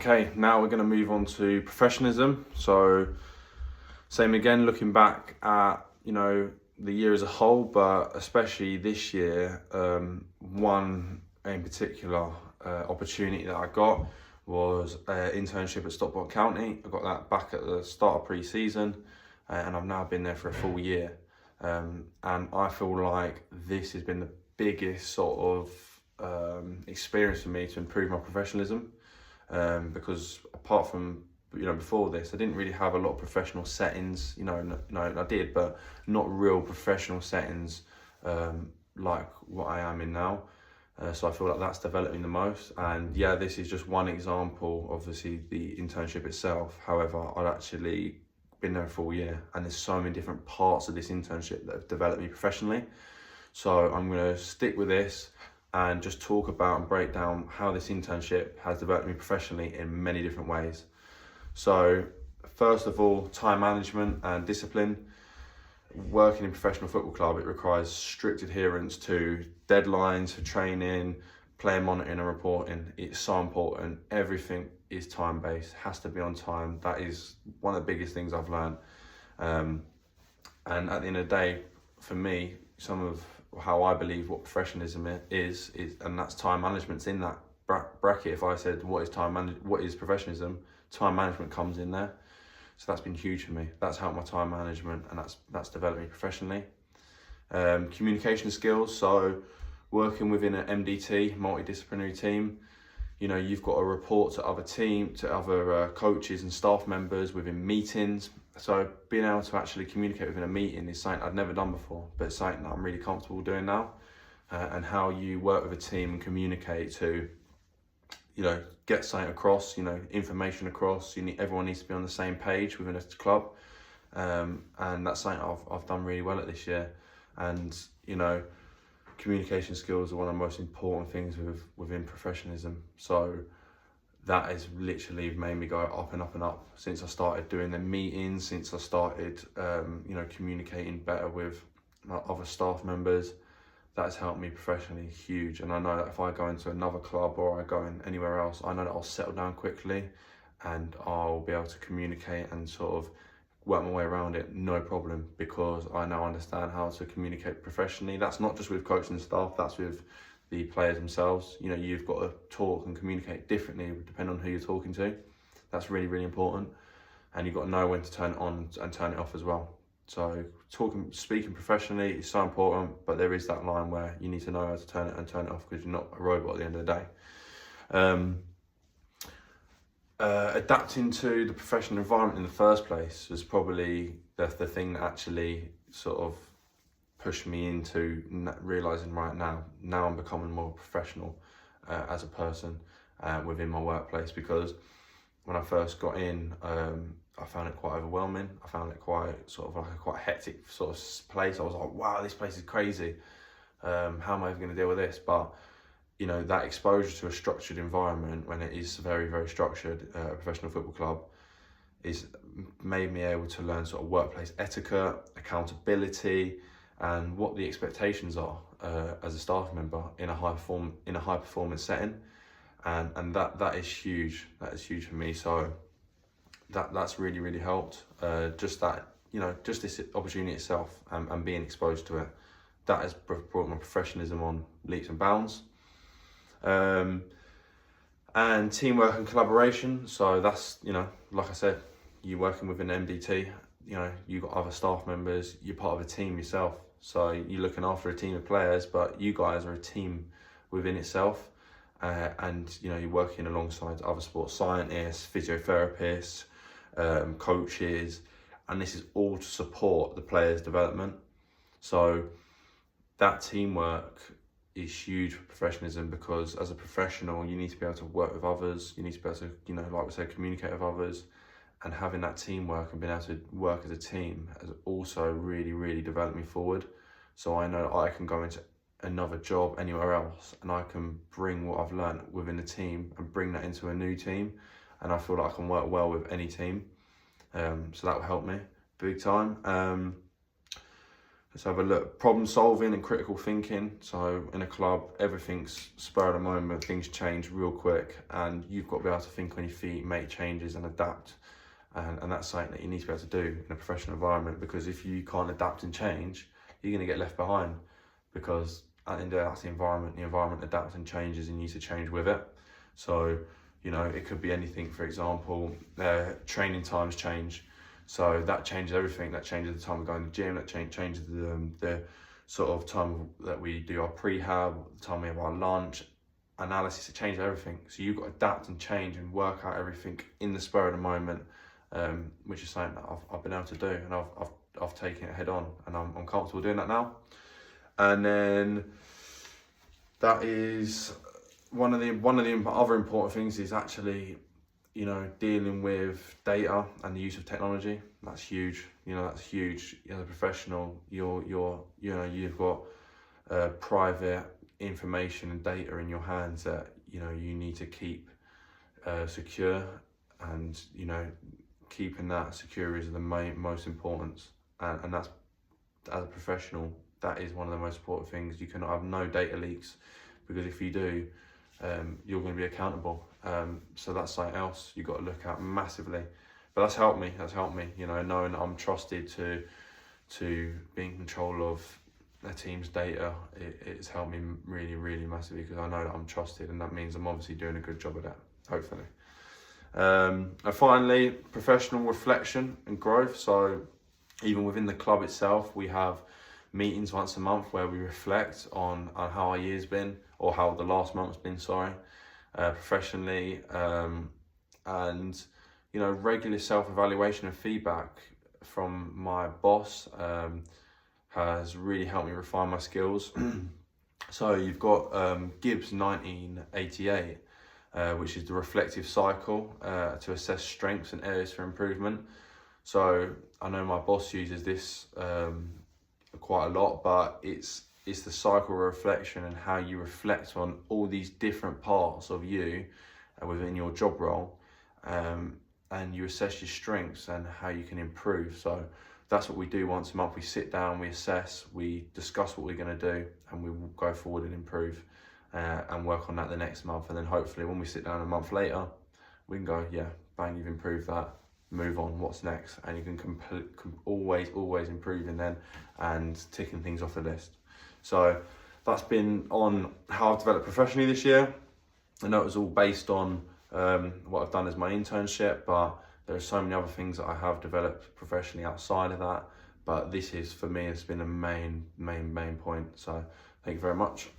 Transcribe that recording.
Okay, now we're going to move on to professionalism. So, same again, looking back at, the year as a whole, but especially this year, one in particular opportunity that I got was an internship at Stockport County. I got that back at the start of pre-season, and I've now been there for a full year. And I feel like this has been the biggest sort of experience for me to improve my professionalism. Because apart from before this, I didn't really have a lot of professional settings. No, I did, but not real professional settings like what I am in now. So I feel like that's developing the most. And yeah, this is just one example. Obviously, the internship itself. However, I've actually been there for a year, and there's so many different parts of this internship that have developed me professionally. So I'm going to stick with this and just talk about and break down how this internship has developed me professionally in many different ways. So first of all, time management and discipline. Working in a professional football club, it requires strict adherence to deadlines for training, player monitoring and reporting. It's so important. Everything is time-based, has to be on time. That is one of the biggest things I've learned. And at the end of the day, for me, some of how I believe what professionalism is, and that's time management's in that bracket. If I said what is professionalism, time management comes in there. So that's been huge for me. That's helped my time management, and that's developed me professionally. Communication skills. So working within an MDT, multidisciplinary team, you've got to report to other coaches and staff members within meetings. So being able to actually communicate within a meeting is something I've never done before, but it's something that I'm really comfortable doing now. And how you work with a team and communicate to, get something across, information across. Everyone needs to be on the same page within a club. And that's something I've done really well at this year. And, communication skills are one of the most important things within professionalism. So that has literally made me go up and up and up since I started doing the meetings, since I started, communicating better with my other staff members. That's helped me professionally huge. And I know that if I go into another club or I go in anywhere else, I know that I'll settle down quickly and I'll be able to communicate and sort of work my way around it, no problem, because I now understand how to communicate professionally. That's not just with coaching staff, that's with the players themselves. You've got to talk and communicate differently depending on who you're talking to. That's really, really important. And you've got to know when to turn it on and turn it off as well. So speaking professionally is so important, but there is that line where you need to know how to turn it and turn it off, because you're not a robot at the end of the day. Adapting to the professional environment in the first place is probably the thing that actually sort of pushed me into realising right now I'm becoming more professional as a person within my workplace. Because when I first got in, I found it quite overwhelming. I found it quite hectic sort of place. I was like, wow, this place is crazy. How am I going to deal with this? But that exposure to a structured environment, when it is very, very structured, a professional football club, is made me able to learn sort of workplace etiquette, accountability, and what the expectations are as a staff member in a high performance setting, and that is huge. That is huge for me. So that's really, really helped. Just this opportunity itself and being exposed to it, that has brought my professionalism on leaps and bounds. And teamwork and collaboration. So that's, like I said, you working with an MDT, you've got other staff members, you're part of a team yourself. So you're looking after a team of players, but you guys are a team within itself. And, you're working alongside other sports scientists, physiotherapists, coaches, and this is all to support the players' development. So that teamwork is huge for professionalism, because as a professional, you need to be able to work with others. You need to be able to, like we said, communicate with others, and having that teamwork and being able to work as a team has also really, really developed me forward. So I know that I can go into another job anywhere else and I can bring what I've learned within the team and bring that into a new team. And I feel like I can work well with any team. So that will help me big time. Let's have a look. Problem solving and critical thinking. So in a club, everything's spur of the moment, things change real quick, and you've got to be able to think on your feet, make changes and adapt. And that's something that you need to be able to do in a professional environment, because if you can't adapt and change, you're going to get left behind, because at the end of the day, that's the environment adapts and changes and you need to change with it. So, you know, it could be anything. For example, training times change. So that changes everything. That changes the time we go in the gym, that changes the sort of time that we do our prehab, the time we have our lunch, analysis, it changes everything. So you've got to adapt and change and work out everything in the spur of the moment, which is something that I've been able to do, and I've taken it head on, and I'm comfortable doing that now. And then that is one of the other important things is actually, you know, dealing with data and the use of technology. That's huge. You know, that's huge. As a professional, you've got private information and data in your hands that, you know, you need to keep secure, and, you know, keeping that secure is the most important. And that's, as a professional, that is one of the most important things. You cannot have no data leaks, because if you do, you're going to be accountable. So that's something else you've got to look at massively. But that's helped me, you know, knowing that I'm trusted to be in control of a team's data. It's helped me really, really massively, because I know that I'm trusted, and that means I'm obviously doing a good job of that, hopefully. And finally, professional reflection and growth. So even within the club itself, we have meetings once a month where we reflect on how our year's been, or how the last month's been, professionally, and, you know, regular self-evaluation and feedback from my boss has really helped me refine my skills. So you've got Gibbs 1988, which is the reflective cycle to assess strengths and areas for improvement. So I know my boss uses this quite a lot, but it's the cycle of reflection, and how you reflect on all these different parts of you within your job role, and you assess your strengths and how you can improve. So that's what we do once a month. We sit down, we assess, we discuss what we're going to do, and we will go forward and improve and work on that the next month. And then hopefully when we sit down a month later, we can go, yeah, bang, you've improved that, move on, what's next? And you can always improving then and ticking things off the list. So that's been on how I've developed professionally this year. I know it was all based on what I've done as my internship, but there are so many other things that I have developed professionally outside of that. But this is, for me, it's been a main point. So thank you very much.